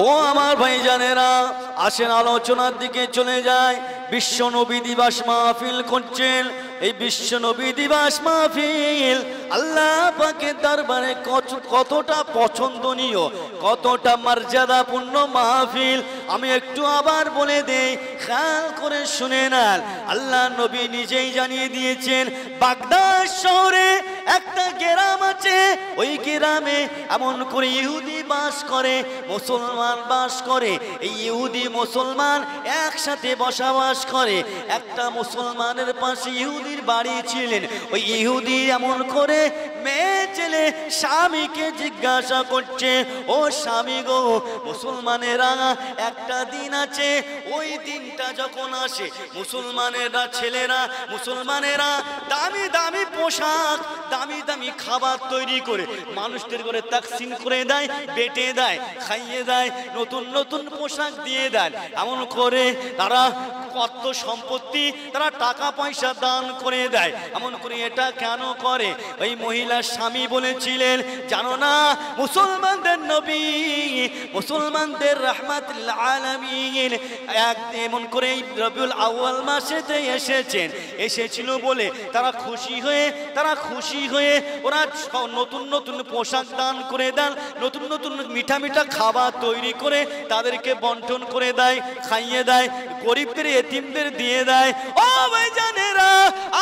ও আমার ভাইজানেরা, আসেন আলোচনার দিকে চলে যায়। বিশ্ব নবী দিবস মাহফিল করছেন। এই বিশ্ব নবী দিবস মাহফিল আল্লাহ পাকের দরবারে কতটা পছন্দনীয়, কতটা মর্যাদাপূর্ণ মাহফিল আমি একটু আবার বলে দেই, খেয়াল করে শুনে নেন। আল্লাহ নবী নিজেই জানিয়ে দিয়েছেন, বাগদাদ শহরে একটা গ্রাম আছে, ওই গ্রামে এমন করে ইহুদি বাস করে, মুসলমান বাস করে। এই ইহুদি মুসলমান একসাথে বসবাস করে। একটা মুসলমানের পাশে ইহুদির বাড়ি ছিলেন। ওই ইহুদি এমন করে মেয়ে ছেলে স্বামীকে জিজ্ঞাসা করছে, ও স্বামী গো, মুসলমানেরা একটা দিন আছে, ওই দিনটা যখন আসে মুসলমানেরা ছেলেরা মুসলমানেরা দামি দামি পোশাক, দামি দামি খাবার তৈরি করে মানুষদের করে তাকসিম করে দেয়, বেটে দেয়, খাইয়ে দেয়, নতুন নতুন পোশাক দিয়ে দেয়। এমন করে তারা কত সম্পত্তি, তারা টাকা পয়সা দান করে দেয়। এমন করে এটা কেন করে? ওই মহিলার স্বামী বলেছিলেন, জানো না, মুসলমানদের নবী, মুসলমানদের রাহমাতুল আলামিন এমন করে রবিউল আউয়াল মাসেতে এসেছিল বলে তারা খুশি হয়ে ওরা নতুন নতুন পোশাক দান করে দেন, নতুন নতুন মিঠা মিঠা খাবার তৈরি করে তাদেরকে বন্টন করে দেয়, খাইয়ে দেয়, গরিবদের এতিমদের দিয়ে দেয়। ও ভাইজানেরা,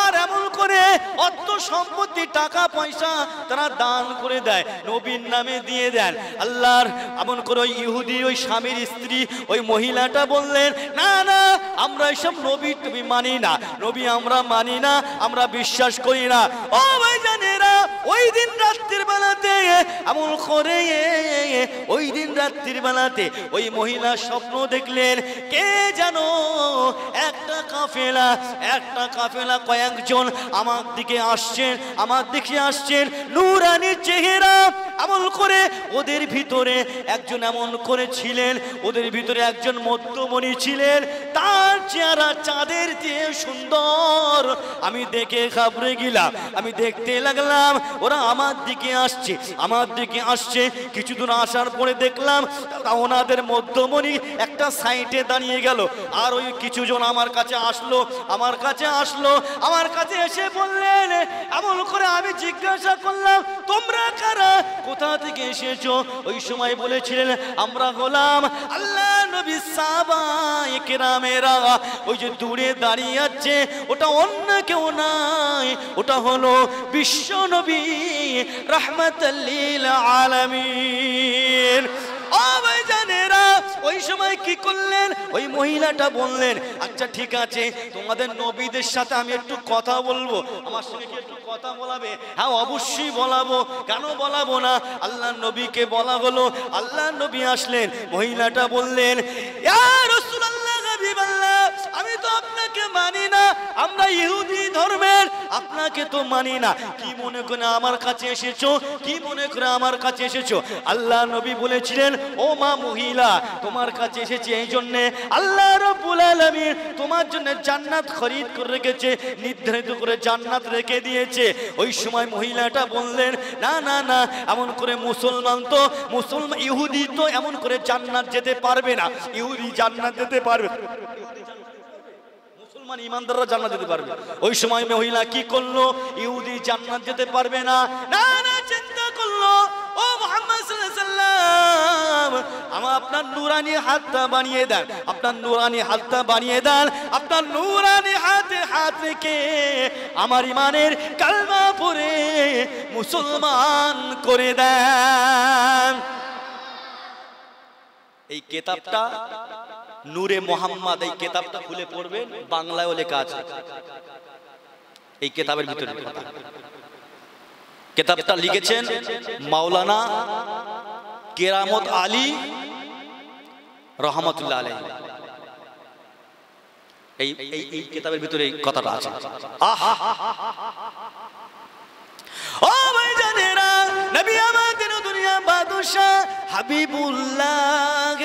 আর এমন করে অর্থ সম্পত্তি টাকা পয়সা তারা দান করে দেয়, নবীর নামে দিয়ে দেন। আল্লাহর এমন করে ওই ইহুদি ওই স্বামীর স্ত্রী ওই মহিলাটা বললেন, না না, আমরা এসব নবী টবি মানি না, নবী আমরা মানি না, আমরা বিশ্বাস করি না। ও ভাইজানেরা, ওই দিন রাত্রির বেলাতে এমন করে ওই দিন রাত্রির বেলাতে ওই মহিলা স্বপ্ন দেখলেন, কে জানো একটা কাফেলা কয়েকজন আমার দিকে আসছেন, নূরানি চেহারা। এমন করে ওদের ভিতরে একজন এমন করে ছিলেন, ওদের ভিতরে একজন মধ্যমণি ছিলেন, তার চেহারা চাঁদের চেয়ে সুন্দর। আমি দেখে ঘাবড়ে গেলাম, আমি দেখতে লাগলাম ওরা আমার দিকে আসছে। কিছু দূর আসার পরে দেখলাম ওনাদের মধ্যমণি একটা সাইডে দাঁড়িয়ে গেল, আর ওই কিছুজন আমার কাছে এসে বললেন, এমন করে আমি জিজ্ঞাসা করলাম, তোমরা কারা, কোথা থেকে এসেছো? ওই সময় বলেছিলেন, আমরা হলাম আল্লাহ নবী সাহাবায়ে কেরামেরা। ওই যে দূরে দাঁড়িয়ে আছে ওটা অন্য কেউ নাই, ওটা হলো বিশ্ব নবী রাহমাতাল লিল আলামিন। ও ভাইজানেরা, ওই সময় কি করলেন? ওই মহিলাটা বললেন, আচ্ছা ঠিক আছে, তোমাদের নবীদের সাথে আমি একটু কথা বলবো, আমার সঙ্গে কি একটু কথা বলাবে? হ্যাঁ, অবশ্যই বলাবো, কেন বলাবো না। আল্লাহ নবীকে বলা হলো, আল্লাহ নবী আসলেন। মহিলাটা বললেন, ইয়া রাসূলুল্লাহ, হাবিবাল্লাহ, আমি তো আপনাকে মানি না, আমরা ইহুদি ধর্মের, আপনাকে তো মানি না। কি মনে করে আমার কাছে এসেছো? আল্লাহ নবী বলেছিলেন, ও মা মহিলা, তোমার কাছে এসেছি এই জন্য আল্লাহ রাব্বুল আলামিন তোমার জন্য জান্নাত খরিদ করে রেখেছে, নির্ধারিত করে জান্নাত রেখে দিয়েছে। ওই সময় মহিলাটা বললেন, না না না, এমন করে মুসলমান ইহুদি তো এমন করে জান্নাত যেতে পারবে না, ইহুদি জান্নাত যেতে পারবে, মুসলমান ইমানদাররা জান্নাত যেতে পারবে। ওই সময় মহিলা কি করলো? ইহুদি জান্নাত যেতে পারবে না, না না, চিন্তা করলো, ও মুহাম্মদ সাল্লাল্লাহু আলাইহি ওয়াসাল্লাম, আমার আপনার নূরানি হাতটা বানিয়ে দেন, আপনার নূরানি হাতে হাত রেখে আমার ইমানের কালমা পড়ে মুসলমান করে দেন। এই কিতাবটা নূরে মোহাম্মদ, এই কিতাবটা খুলে পড়বেন, বাংলায়ও লেখা আছে। এই কিতাবের ভিতরে কিতাবটা লিখেছেন মাওলানা কেরামত আলী রহমাতুল্লাহ আলাইহি। এই কিতাবের ভিতরে এই কথাটা আছে। ও ভাইজানেরা, নবী আমাদের দুনিয়া বাদশা হাবিবুল্লাহ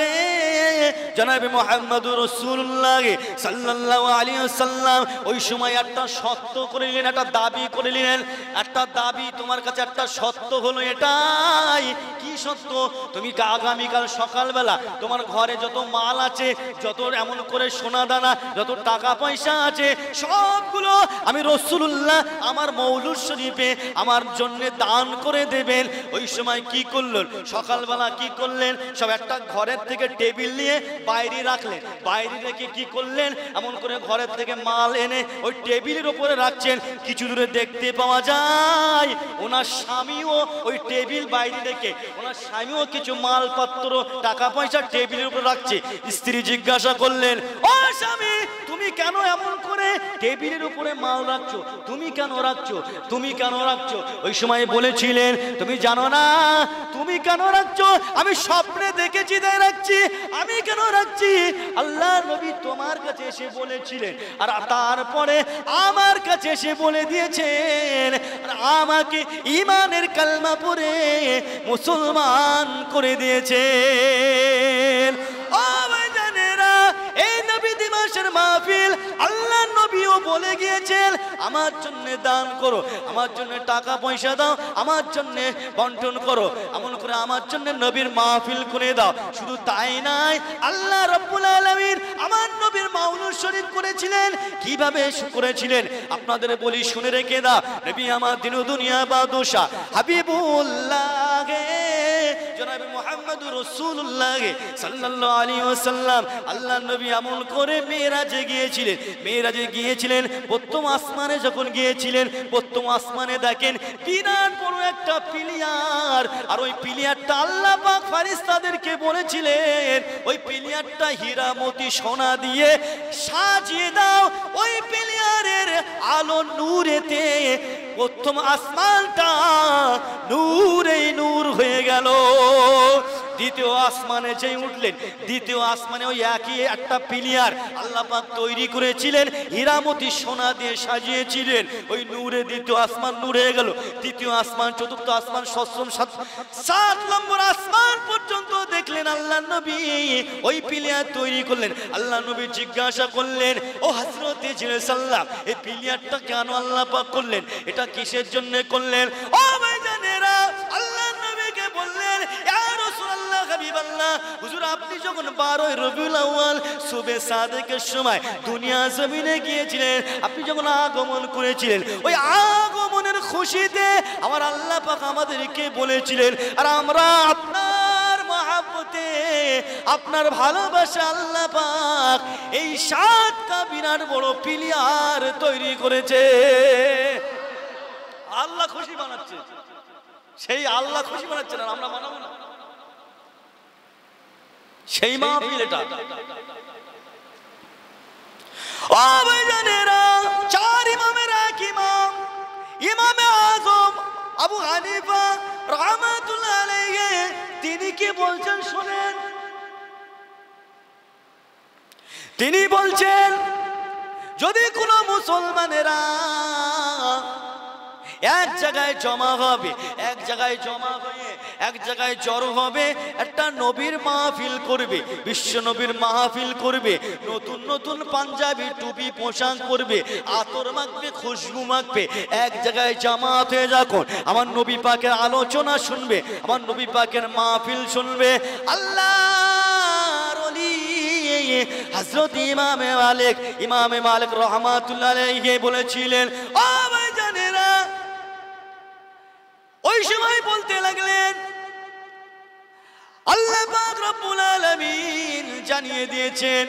জনাবে মুহাম্মদুর রাসূলুল্লাহ সাল্লাল্লাহু আলাইহি ওয়াসাল্লাম ওই সময় একটা সত্য করে নিলেন, একটা দাবি করে নিলেন। একটা দাবি, তোমার কাছে একটা সত্য হলো এটাই। কি সত্য? তুমি আগামীকাল সকালবেলা তোমার ঘরে যত মাল আছে, যত এমন করে সোনা দানা, যত টাকা পয়সা আছে, সবগুলো আমি রাসূলুল্লাহ আমার মৌলুদ শরীফে আমার জন্য দান করে দেবেন। ওই সময় কি করলেন? সকালবেলা কি করলেন? সব একটা ঘরের থেকে টেবিল নিয়ে বাইরে রাখলেন। বাইরে রেখে কি করলেন? এমন করে ঘরের থেকে মাল এনে ওই টেবিলের উপরে রাখছেন। কিছু দূরে দেখতে পাওয়া যায় ওনার স্বামীও ওই টেবিল বাইরে রেখে, ওনার স্বামীও কিছু মালপত্র টাকা পয়সা টেবিলের উপর রাখছে। স্ত্রী জিজ্ঞাসা করলেন, ও স্বামী, তুমি কেন এমন করে টেবিলের উপরে মাল রাখছো? তুমি কেন রাখছো? তুমি কেন রাখছো? ওই সময় বলেছিলেন, তুমি জানো না তুমি কেন রাখছো? আমি স্বপ্নে দেখেছি তাই রাখছি। আমি কেন রাখছি? আল্লাহর নবী তোমার কাছে এসে বলেছিলেন, আর তারপরে আমার কাছে এসে বলে দিয়েছেন, আমাকে ঈমানের কালমা পড়ে মুসলমান করে দিয়েছেন। ও ভাইজানেরা, এই নবী দিবসের মাহফিল আল্লাহর নবীও বলে গিয়েছেন, আমার জন্য দান করো, আমার জন্য টাকা পয়সা দাও, আমার জন্য বন্টন করো, এমন করে আমার জন্য নবীর মাহফিল করে দাও। শুধু তাই নাই, আল্লাহ রাব্বুল আলামিন আমার নবীর মাউলুদ শরীফ করেছিলেন। কিভাবে করেছিলেন আপনাদের বলি, শুনে রেখে দাও। নবী আমার দিন দুনিয়া বাদশা হাবিবুল্লাহ জনাবে মুহাম্মদুর রাসূলুল্লাহ সাল্লাল্লাহু আলাইহি ওয়াসাল্লাম আল্লাহর নবী এমন করে মেরাজে গিয়েছিলেন। মেরাজে গিয়েছিলেন, প্রথম আসমানে যখন গিয়েছিলেন, প্রথম আসমানে দেখেন বিরাট বড় একটা পিলিয়ার। আর ওই পিলিয়ারটা আল্লাহ পাক ফেরেশতাদেরকে বলেছিলেন, ওই পিলিয়ারটা হীরা মতি সোনা দিয়ে সাজিয়ে দাও। ওই পিলিয়ারের আলো নূরেতে প্রথম আসমানটা নূরে নূর হয়ে গেল। দ্বিতীয় আসমানে যেই উঠলেন, দ্বিতীয় আসমানে ওই একই একটা পিলিয়ার আল্লাহ পাক তৈরি করেছিলেন, হীরামতি সোনা দিয়ে সাজিয়েছিলেন। ওই নূরে দ্বিতীয় আসমান নূর হয়ে গেল। তৃতীয় আসমান, চতুর্থ আসমান, ষষ্ঠ, সাত নম্বর আসমান পর্যন্ত দেখলেন আল্লাহ নবী ওই পিলিয়ার তৈরি করলেন। আল্লাহ নবী জিজ্ঞাসা করলেন, ও হযরতে জিবরাইল, এই পিলিয়ারটা কেন আল্লাহ পাক করলেন? এটা কিসের জন্য করলেন? ও ভাইজানেরা, আল্লাহ নবীকে বললেন, ইয়া রাসূলুল্লাহ, হাবিবাল্লাহ, হুজুর আপনি যখন 12 রবিউল আউয়াল সুবে সাদেকের সময় দুনিয়া জমিনে গিয়েছিলেন, আপনি যখন আগমন করেছিলেন, ওই আগমনের খুশিতে আমার আল্লাহ পাক আমাদেরকে বলেছিলেন, আর আমরা আপনার মহব্বতে, আপনার ভালোবাসা আল্লাহ পাক এই 7টা বিরাট বড় পিলিয়ার তৈরি করেছে। আল্লাহ খুশি বানাচ্ছে, সেই আল্লাহ খুশি বানাচ্ছেন, আর আমরা বানাবো না। সেই মাহফিল এটা। ও ভাইজানেরা, 4 ইমামের এক ইমাম, ইমামে আযম আবু হানিফা রাহমাতুল্লাহ আলাইহি, তিনি কি বলছেন শুনেন। তিনি বলছেন, যদি কোনো মুসলমানেরা এক জায়গায় জমা হবে, এক জায়গায় জমা হয়ে এক জায়গায় জড়ো হবে, একটা নবীর মাহফিল করবে, বিশ্ব নবীর মাহফিল করবে, নতুন নতুন পাঞ্জাবি টুপি পোশাক করবে, আতর মাখবে, খুশবু মাখবে, এক জায়গায় জামাত হয়ে যখন আমার নবী পাকের আলোচনা শুনবে, আমার নবী পাকের মাহফিল শুনবে, আল্লাহর ওলি হযরত ইমামে মালিক রাহমাতুল্লাহ আলাইহি বলেছিলেন, ও ভাইজানেরা, ওই সময় বলতে লাগলেন, আল্লাহ পাক রব্বুল আলামিন জানিয়ে দিয়েছেন,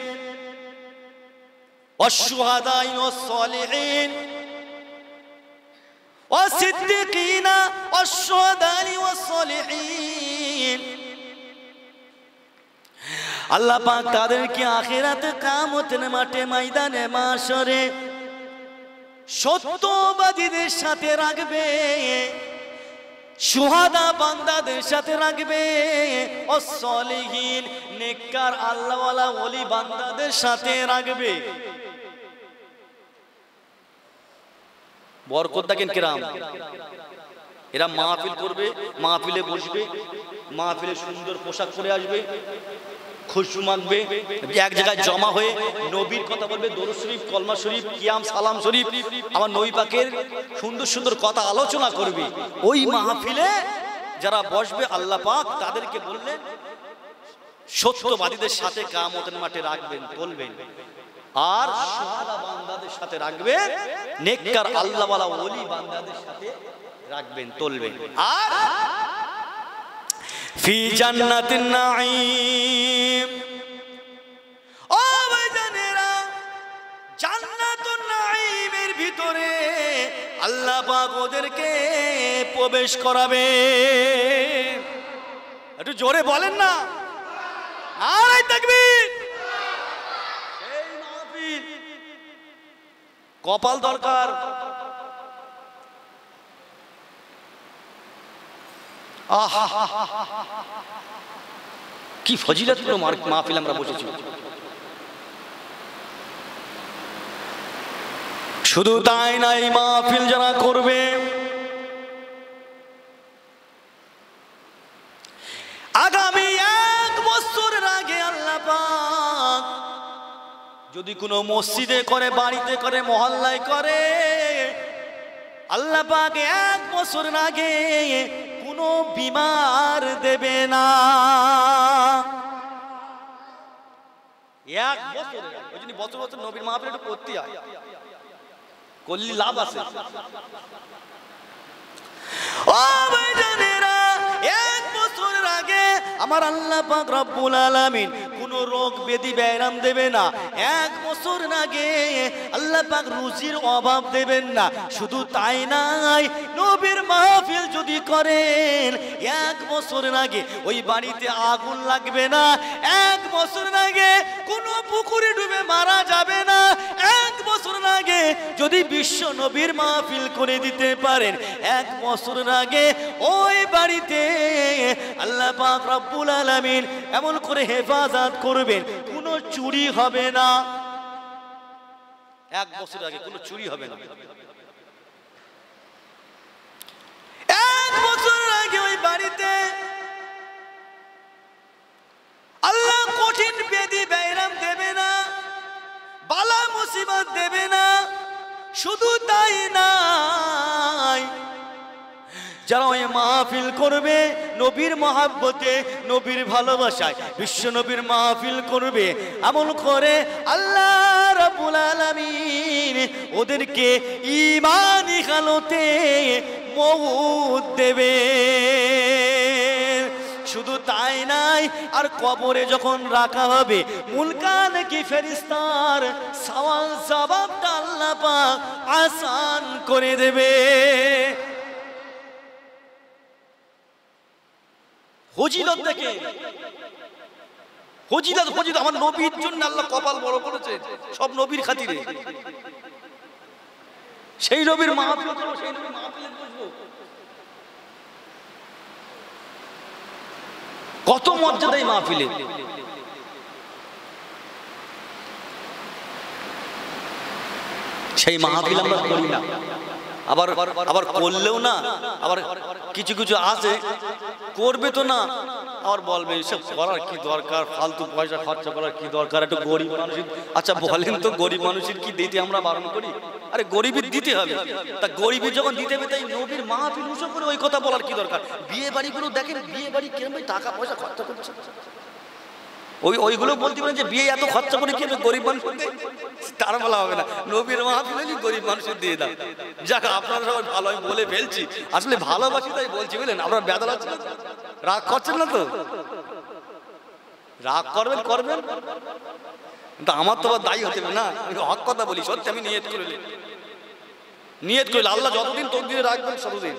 ওয়াশ-শুহাদা'i ওয়াস-সালিহিন ওয়াস-সিদ্দিকিনা ওয়াশ-শুহাদা'i ওয়াস-সালিহিন, আল্লাহ পাক তাদেরকে আখিরাতে কিয়ামতের মাঠে ময়দানে মাশরে সত্যবাদীদের সাথে রাখবে, শুহাদা বান্দাদের সাথে রাখবে, ওয়াস-সালিহিন নেককার আল্লাহওয়ালা ওলি বান্দাদের সাথে রাখবে। বরকত দেখেন কিরাম, এরা মাহফিল করবে, মাহফিলে বসবে, মাহফিলে সুন্দর পোশাক পরে আসবে, খুশবু মাখবে, এক জায়গায় জমা হয়ে নবীর কথা বলবে, দরুদ শরীফ, কলমা শরীফ, কিয়াম সালাম শরীফ, আমার নবী পাকের সুন্দর সুন্দর কথা আলোচনা করবে। ওই মাহফিলে যারা বসবে আল্লাহ পাক তাদেরকে বললেন সত্যবাদীদের সাথে কিয়ামতের মাঠে রাখবেন, তুলবেন, আর সুহাদা বান্দাদের সাথে রাখবেন, নেককার আল্লাহওয়ালা ওলি বান্দাদের সাথে রাখবেন, তুলবেন। আর ফি জান্নাতিন নাঈম, ও ভাইজানেরা, জান্নাতুন নাঈমের ভিতরে আল্লাহ পাক ওদেরকে প্রবেশ করাবে। একটু জোরে বলেন না, নারে তাকবীর। এই মাহফিল কপাল দরকার। কি ফজিলতপূর্ণ মাহফিল আমরা বসেছি। শুধু তাই নাই, মাহফিল যারা করবে আগামী 1 বছরের আগে আল্লাহ পাক যদি কোনো মসজিদে করে, বাড়িতে করে, মহল্লায় করে, আল্লাহ পাক 1 বছরের আগে কোনো বিমার দেবে না। 1 বছর, ওই জন্য বছর বছর নবীর মাহফিল একটু করতে হয়, করলে লাভ আছে। ও ভাইজানেরা, 1 বছরের আগে আমার আল্লাহ পাক রব্বুল আলামিন কোন রোগ ব্যাধি ব্যারাম দেবে না। 1 বছর আগে আল্লাহ পাক রুজির অভাব দেবেন না। শুধু তাই নাই, নবীর মাহফিল যদি করেন 1 বছর আগে ওই বাড়িতে আগুন লাগবে না। 1 বছর আগে কোনো পুকুরে ডুবে মারা যাবে না। 1 বছর আগে যদি বিশ্ব নবীর মাহফিল করে দিতে পারেন, 1 বছর আগে ওই বাড়িতে আল্লাহ পাক রব্বুল আলামিন এমন করে হেফাজত করবেন, কোনো চুরি হবে না। 1 বছর আগে কোনো চুরি হবে না। 1 বছর আগে ওই বাড়িতে আল্লাহ কঠিন ব্যাধি ব্যারাম দেবে না, বালা মুসিবত দেবে না। শুধু তাই নাই, যারা ওই মাহফিল করবে নবীর মহাব্বতে, নবীর ভালোবাসায়, বিশ্ব নবীর মাহফিল করবে, আমল করে আল্লাহ রাব্বুল আলামিন ওদেরকে ঈমানি হালতে মওত দেবে। শুধু তাই নাই, আর কবরে যখন রাখা হবে মুলকান কি ফেরেশতার সওয়াল জবাবটা আল্লাহ পাক আসান করে দেবে। ফজিলত দেখে, ফজিলত আমার নবীর জন্য আল্লাহ কপাল বড় করেছে, সব নবীর খাতিরে। সেই নবীর মাহফিল করব, সেই নবীর মাহফিলে বসবো। কত মর্যাদা এই মাহফিলে। সেই মাহফিল আমরা করি না, আবার করলেও না, আবার কিছু কিছু আছে করবে তো না, আবার বলবে এসব করার কি দরকার, ফালতু পয়সা খরচা করার কি দরকার, একটু গরিব মানুষের। আচ্ছা বলেন তো, গরিব মানুষের কি দিতে আমরা বারণ করি? আরে গরিবের দিতে হবে, তা গরিবের যখন দিতে হবে তাই নবীর মাহফিল উৎসব করে ওই কথা বলার কি দরকার? বিয়ে বাড়িগুলো দেখেন, বিয়ে বাড়ি কেন টাকা পয়সা খরচা করছে, ওইগুলো বলতে পারেন যে বিয়ে এত খরচা করে কি গরিব মানুষ, তার বলা হবে না। নবীর মাহফিলে গরিব মানুষের দিয়ে দাও। যাক, আপনারা সবাই ভালো, আমি বলে ফেলছি, আসলে ভালোবাসি তাই বলছি, বুঝলেন? আপনার বেদনা আছে, রাগ করছেন না তো? রাগ করবেন করবেন, কিন্তু আমার তো আবার দায়ী হতে হবে না। আমি হক কথা বলি, সত্যি আমি নিয়ত করলে আল্লাহ যতদিন তকদিরে রাখবেন ততদিন,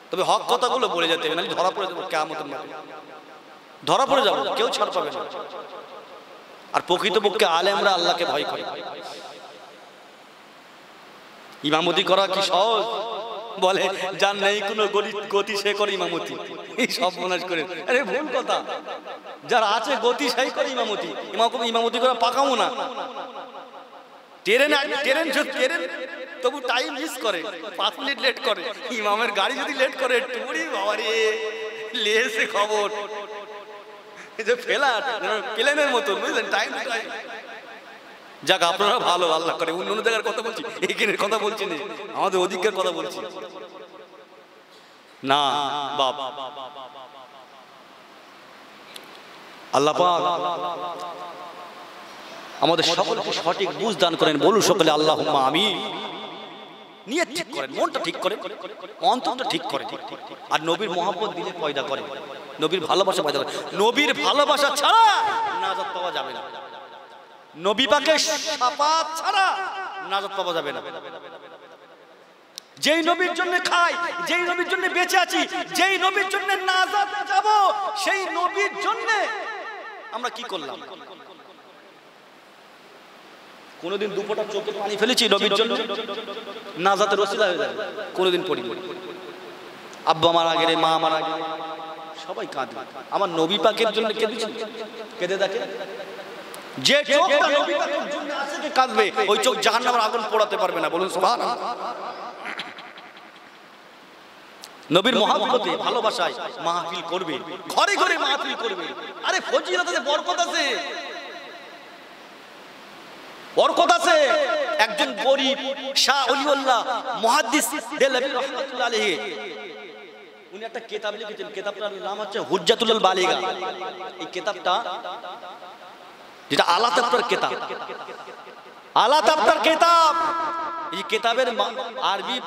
তবে হক কথাগুলো বলে যেতে হবে, না ধরা পড়ে যাবো কিয়ামতের মাঠে, ধরা পড়ে যাবো, কেউ ছাড় পাবে না। আর প্রকৃতপক্ষে আলেমরা আল্লাহকে ভয় করে। ইমামতি করা কি সহজ? বলে যার নেই কোনো গতি সে করে ইমামতি, এই সব মনে করে। আরে ভুল কথা, যার আছে গতি সেই করে ইমামতি। ইমামতি করা পাকাও না। ট্রেন তবু টাইম মিস করে, 5 মিনিট লেট করে। ইমামের গাড়ি যদি লেট করে, টুরি বাবারে লেসে খবর, যে ফেলার প্লেনের মতো, বুঝলেন, টাইম টু টাইম। যাক, আপনারা ভালো, আল্লাহ করে। অন্য জায়গার কথা বলছি, এইখানের কথা বলছি না, আমাদের অধিকার কথা বলছি না। বাপ আল্লাহ পাক আমাদের সকলকে সঠিক বুঝ দান করেন। বলুন সকলে আল্লাহুম্মা আমিন। নিয়ত ঠিক করেন, মনটা ঠিক করেন, অন্তরটা ঠিক করেন, আর নবীর মহব্বত দিলে পয়দা করেন, নবীর ভালোবাসা পয়দা করেন। নবীর ভালোবাসা ছাড়া নাজাত পাওয়া যাবে না, নবী পাকের শাফাত ছাড়া নাজাত পাওয়া যাবে না। যেই নবীর জন্য খাই, যেই নবীর জন্য বেঁচে আছি, যেই নবীর জন্য নাজাত যাব, সেই নবীর জন্য আমরা কি করলাম? কোনদিন দুপোটা চোখে পানি ফেলেছি নবীর জন্য? নাজাতের ওসিলা হয়ে যাবে। কোনদিন পড়িনি। আব্বা মারা গেলে, মা মারা গেলে সবাই কাঁদে, আমার নবী পাকের জন্য কেঁদেছি, কেঁদে দেখে। যে চোখটা নবী পাকের জন্য আছে কে কাঁদবে, ওই চোখ জাহান্নামের আগুন পোড়াতে পারবে না। বলুন সুবহানাল্লাহ। নবীর মহব্বতে, ভালোবাসায় মাহফিল করবে, ঘরে ঘরে মাহফিল করবে। আরে ফজিলতে বরকত আছে, বরকত আছে। একজন গরীব শাহ ওলিউল্লাহ মুহাদ্দিস দেলভী রাহমাতুল্লাহ আলাইহি, উনি একটা কিতাব লিখেছেন, কিতাবটার নাম হচ্ছে হুজ্জাতুল বালিগা। এই কিতাবটা, যেটা আলা তাফতার কিতাব, আলা তাফতার কিতাব, এই কিতাবের আরবি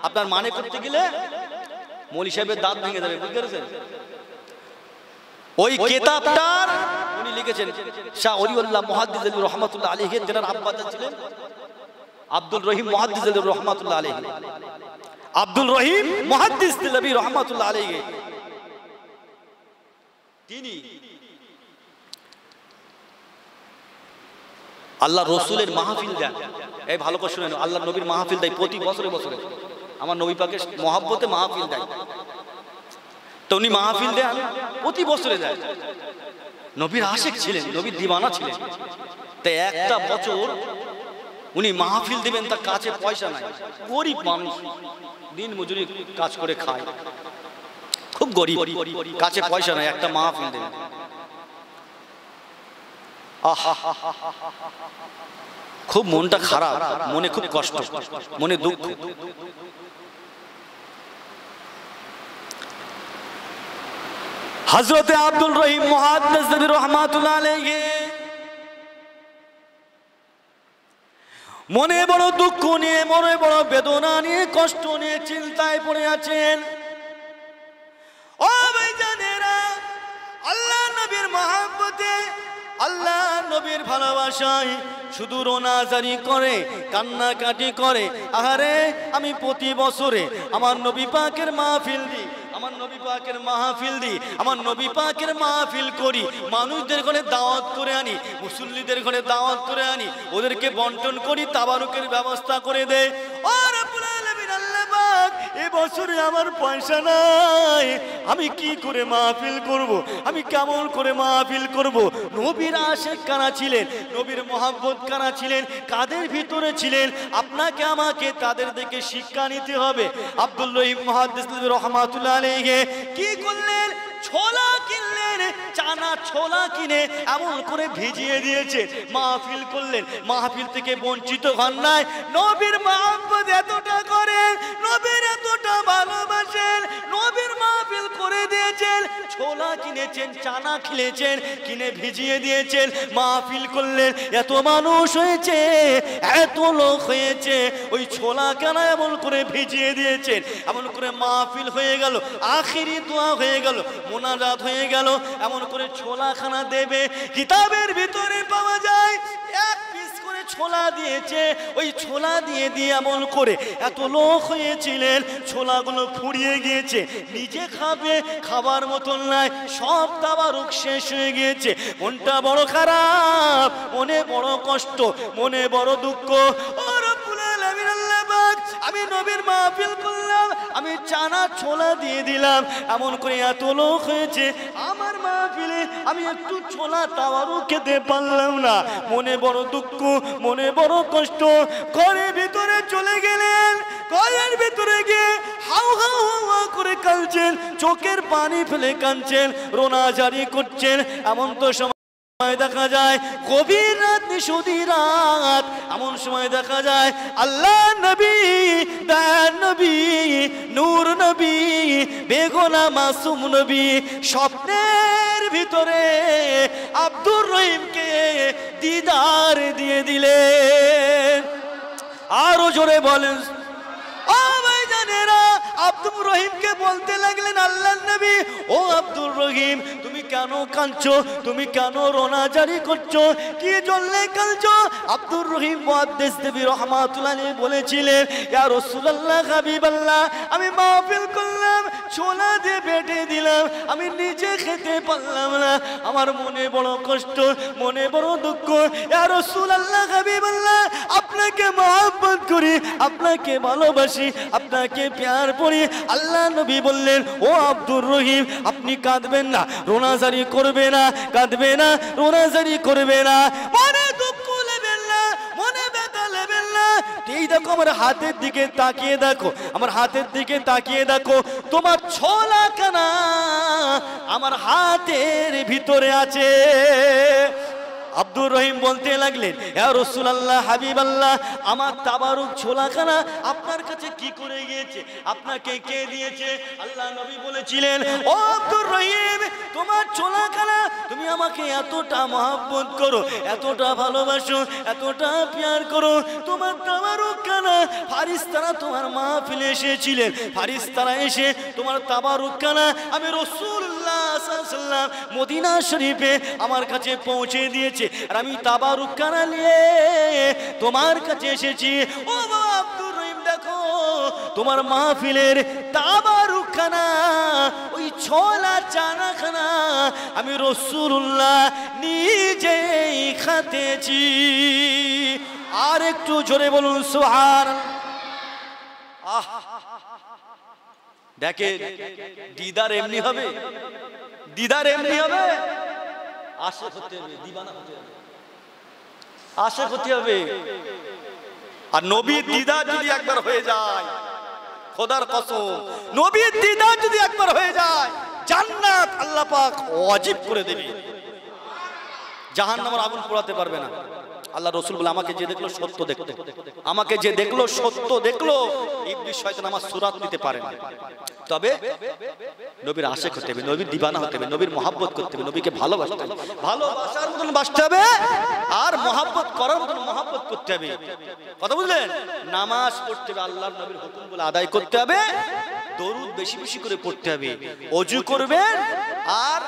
আপনার মানে করতে গেলে মৌলী সাহেবের দাঁত ভেঙে যাবে, বুঝতে পেরেছেন? ওই কিতাবটার উনি লিখেছেন শাহ ওলিউল্লাহ মুহাদ্দিস দেলভী রাহমাতুল্লাহ আলাইহি, যার আব্বা ছিলেন আব্দুল রহিম মুহাদ্দিস দেলভী রাহমাতুল্লাহ আলাইহি। আব্দুল রহিম মুহাদ্দিস দেলভী রাহমাতুল্লাহ আলাইহি তিনি আল্লাহ রসুলের মাহফিল দেন। এই ভালো করে শুনেন, আল্লাহ নবীর মাহফিল দেয় প্রতি বছরে বছরে। আমার নবী পাকের মহব্বতে মাহফিল দেয়, তো উনি মাহফিল দেন প্রতি বছরে দেয়। নবীর আশিক ছিলেন, নবীর দিওয়ানা ছিলেন। তাই একটা বছর উনি মাহফিল দিবেন, তার কাছে পয়সা নাই, গরিব মানুষ, দিন মজুরি কাজ করে খায়, খুব গরিব, কাছে পয়সা নাই, একটা মাহফিল দেবেন। খুব মনটা খারাপ, মনে খুব কষ্ট, মনে দুঃখ। হযরতে আব্দুল রহিম মুহাদ্দিস দেলভী রাহমাতুল্লাহ আলাইহি মনে বড় দুঃখ নিয়ে, মনে বড় বেদনা নিয়ে, কষ্ট নিয়ে, চিন্তায় পড়ে আছেন। ও ভাইজানেরা, আল্লাহ নবীর মহব্বতে, আল্লাহ নবীর ভালোবাসায় শুধু রোনাজারি করে, কান্নাকাটি করে। আহারে, আমি প্রতি বছরে আমার নবী পাকের মাহফিল দিই, আমার নবী পাকের মাহফিল দিই, আমার নবী পাকের মাহফিল করি, মানুষদের ঘরে দাওয়াত করে আনি, মুসল্লিদের ঘরে দাওয়াত করে আনি, ওদেরকে বন্টন করি, তাবারুকের ব্যবস্থা করে দেয়। ও রব্বুল আলামিন, আল্লাহ পাক, এবছরে আমার পয়সা নাই, আমি কি করে মাহফিল করব, আমি কেমন করে মাহফিল করব? নবীর আশিক কারা ছিলেন, নবীর মহব্বত কারা ছিলেন, কাদের ভিতরে ছিলেন? আপনাকে আমাকে তাদের দেখে শিক্ষা নিতে হবে। আব্দুল রহিম মুহাদ্দিস দেলভী রাহমাতুল্লাহ আলাইহি কি করলেন? ছোলা কিনলেন, চানা ছোলা কিনে এমন করে ভিজিয়ে দিয়েছে, মাহফিল করলেন। মাহফিল থেকে বঞ্চিত হন নাই। নবীর মহব্বত এতটা করেন, নবীর এতটা ভালোবাসেন, নবীর মাহফিল করে দিয়েছেন, ছোলা কিনেছেন, চানা খেলেছেন, কিনে ভিজিয়ে দিয়েছেন, মাহফিল করলেন। এত মানুষ হয়েছে, এত লোক হয়েছে, ওই ছোলা কেনা এমন করে ভিজিয়ে দিয়েছেন, এমন করে মাহফিল হয়ে গেল, আখিরি দোয়া হয়ে গেল, মোনাজাত হয়ে গেল। এমন করে ছোলা খানা দেবে, কিতাবের ভিতরে পাওয়া যায় এক পিস করে ছোলা দিয়েছে। ওই ছোলা দিয়ে দিয়ে এমন করে এত লোক হয়েছিলেন, ছোলাগুলো ফুরিয়ে গিয়েছে, নিজে খাবে, খাবার মতন নাই, সব তাবারুক শেষ হয়ে গিয়েছে। মনটা বড় খারাপ, মনে বড় কষ্ট, মনে বড় দুঃখ। ও রব্বুল আলামিন, আল্লাহ পাক, আমি নবীর মাহফিল করলাম, আমি চানা ছোলা দিয়ে দিলাম, এমন করে এত লোক হয়েছে, আমার মাহফিলে আমি একটু ছোলা তাওয়ারও খেতে পারলাম না। মনে বড় দুঃখ, মনে বড় কষ্ট। ঘরের ভিতরে চলে গেলেন, ঘরের ভিতরে গিয়ে হাউ হাউ হাউ করে কাঁদছেন, চোখের পানি ফেলে কাঁদছেন, রোনা জারি করছেন। এমন তো সময় দেখা যায় গভীর রাত, নিশুতি রাত, এমন সময় দেখা যায় আল্লাহ নবী, দয়ার নবী, নূর নবী, বেগুনা মাসুম নবী স্বপ্নের ভিতরে আব্দুর রহিমকে দিদার দিয়ে দিলেন। আরো জোরে বলেন। ও ভাইজানেরা, আব্দুর রহিমকে বলতে লাগলেন আল্লাহর নবী, ও আব্দুর রহিম তুমি কেন কাঁদছো, তুমি কেন রোনা জারি করছো, কি জন্য কাঁদছো? আব্দুর রহিম মুহাদ্দিস নবী রাহমাতুল্লাহ আলাইহি বলেছিলেন, ইয়া রাসূলুল্লাহ, হাবিবাল্লাহ, আমি মাহফিল করলাম, ছোলা দিয়ে বেটে দিলাম, আমি নিজে খেতে পারলাম না, আমার মনে বড় কষ্ট, মনে বড় দুঃখ। ইয়া রাসূলুল্লাহ, হাবিবাল্লাহ, আপনাকে মহব্বত করি, আপনাকে ভালোবাসি, আপনাকে প্যার করি। আল্লাহ নবী বললেন, ও আব্দুর রহিম আপনি কাঁদবেন না, রোনাজারি করবে না, কাঁদবে না, রোনাজারি করবে না, মনে দুঃখ নেবেন না, মনে ব্যথা নেবেন না। এই দেখো আমার হাতের দিকে তাকিয়ে দেখো, আমার হাতের দিকে তাকিয়ে দেখো, তোমার ছোলা কানা আমার হাতের ভিতরে আছে। আব্দুর রহিম বলতে লাগলেন, ইয়া রাসূলুল্লাহ, হাবিবাল্লাহ, আমার তাবারুক ছোলাখানা আপনার কাছে কি করে গিয়েছে, আপনাকে কে দিয়েছে? আল্লাহ নবী বলেছিলেন, ও আব্দুর রহিম তোমার ছোলাখানা, তুমি আমাকে এতটা মহব্বত করো, এতটা ভালোবাসো, এতটা প্যার করো, তোমার তাবারুক খানা ফারিস্তারা তোমার মাহফিলে এসেছিলেন, ফারিস্তারা এসে তোমার তাবারুক খানা আমি রাসূলুল্লাহ সাল্লাল্লাহু আলাইহি ওয়াসাল্লাম মদিনা শরীফে আমার কাছে পৌঁছে দিয়েছে, আর আমি তাবারুক খানা নিয়ে তোমার কাছে এসেছি। ও আব্দুর রহিম দেখো তোমার মাহফিলের তাবারুক খানা, ওই ছোলা চানা খানা আমি রাসূলুল্লাহ নিজেই খেতেছি। আর একটু জোরে বলুন সুবহানাল্লাহ। দেখে দিদার এমনি হবে, দিদার এমনি হবে, আশিক হতে হবে, দিবানা হতে হবে, আশিক হতে হবে। আর নবীর দিদার যদি একবার হয়ে যায়, খোদার কসম, নবীর দিদার যদি একবার হয়ে যায়, জান্নাত আল্লাহ পাক ওয়াজিব করে দেবে, জাহান্নামের আগুন পোড়াতে পারবে না। আল্লাহ রাসূল বলে, আমাকে যে দেখলো সত্য দেখলো, আমাকে যে দেখলো সত্য দেখলো। ইবলিস শয়তান আমার সুরাত নিতে পারে না, তবে নবীর আশিক হতে হবে, নবীর দিবানা হতে হবে, নবীর মহব্বত করতে হবে, নবীকে ভালোবাসতে হবে, ভালোবাসার মতন বাসতে হবে, আর মহব্বত করার মতন মহব্বত করতে হবে। কথা বুঝলেন? নামাজ পড়তে হবে, আল্লাহর নবীর হুকুমগুলো আদায় করতে হবে, দরুদ বেশি বেশি করে পড়তে হবে, ওযু করবেন, আর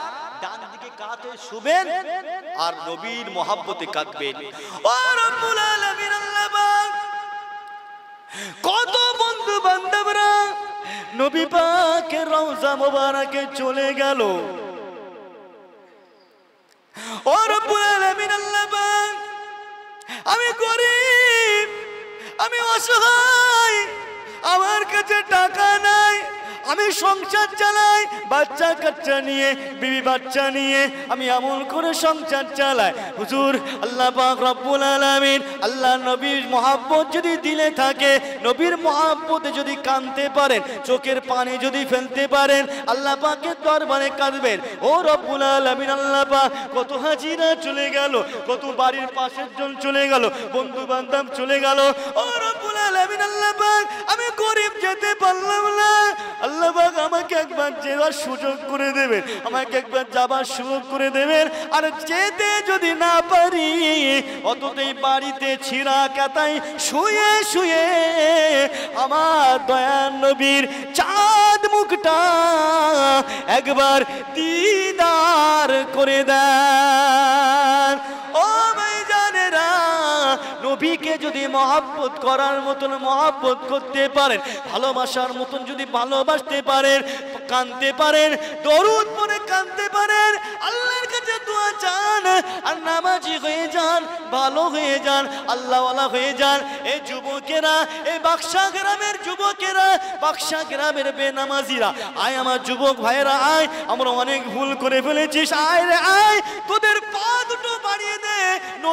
ডান দিকে কাঁধে শুবেন, আর নবীর মহব্বতে কাঁদবেন। ও রব্বুল আলামিন আল্লাহ পাক, কত বন্ধু বান্ধবরা নবী পাকের রওজা মোবারকে চলে গেল। ও রব্বুল আলামিন আল্লাহ পাক, আমি গরীব, আমি অসহায়, আমার কাছে টাকা নাই, আমি সংসার চালাই, বাচ্চা কাচ্চা নিয়ে, বিবি বাচ্চা নিয়ে আমি এমন করে সংসার চালাই। হুজুর, আল্লাহ পাক রব্বুল আলামিন আল্লাহ নবীর মহব্বত যদি দিলে থাকে, নবীর মহব্বতে যদি কাঁদতে পারেন, চোখের পানি যদি ফেলতে পারেন, আল্লাহ পাকের দরবারে কাঁদবেন। ও রব্বুল আলামিন আল্লাহ পাক, কত হাজিরা চলে গেল, কত বাড়ির পাশের জন চলে গেল, বন্ধু বান্ধব চলে গেল। ও রব্বুল আলামিন আল্লাহ পাক, আমি গরীব, যেতে পারলাম না, আল্লাহ পাক আমাকে একবার যাওয়ার সুযোগ করে দেবেন, আমাকে একবার যাবার সুযোগ করে দেবেন। আর যেতে যদি না পারি, অততেই বাড়িতে ছিঁড়া কাতায় শুয়ে শুয়ে আমার দয়ার নবীর চাঁদ মুখটা একবার দিদার করে দেন। ও ভাইজানেরা, নবীকে যদি মহব্বত করার মতন মহব্বত করতে পারেন, ভালোবাসার মতন যদি ভালোবাসতে পারেন, কাঁদতে পারেন, দরুদ পড়ে কাঁদতে পারেন, আল্লাহর কাছে দোয়া চান, আর নামাজি হয়ে যান, ভালো হয়ে যান, আল্লাহওয়ালা হয়ে যান। এই যুবকেরা, এই বাক্সা গ্রামের যুবকেরা, বাক্সা গ্রামের বেনামাজিরা, আয় আমার যুবক ভাইয়েরা, আয়, আমরা অনেক ভুল করে ফেলেছিস, আয় রে আয়, তোদের পা দুটো বাড়িয়ে দে,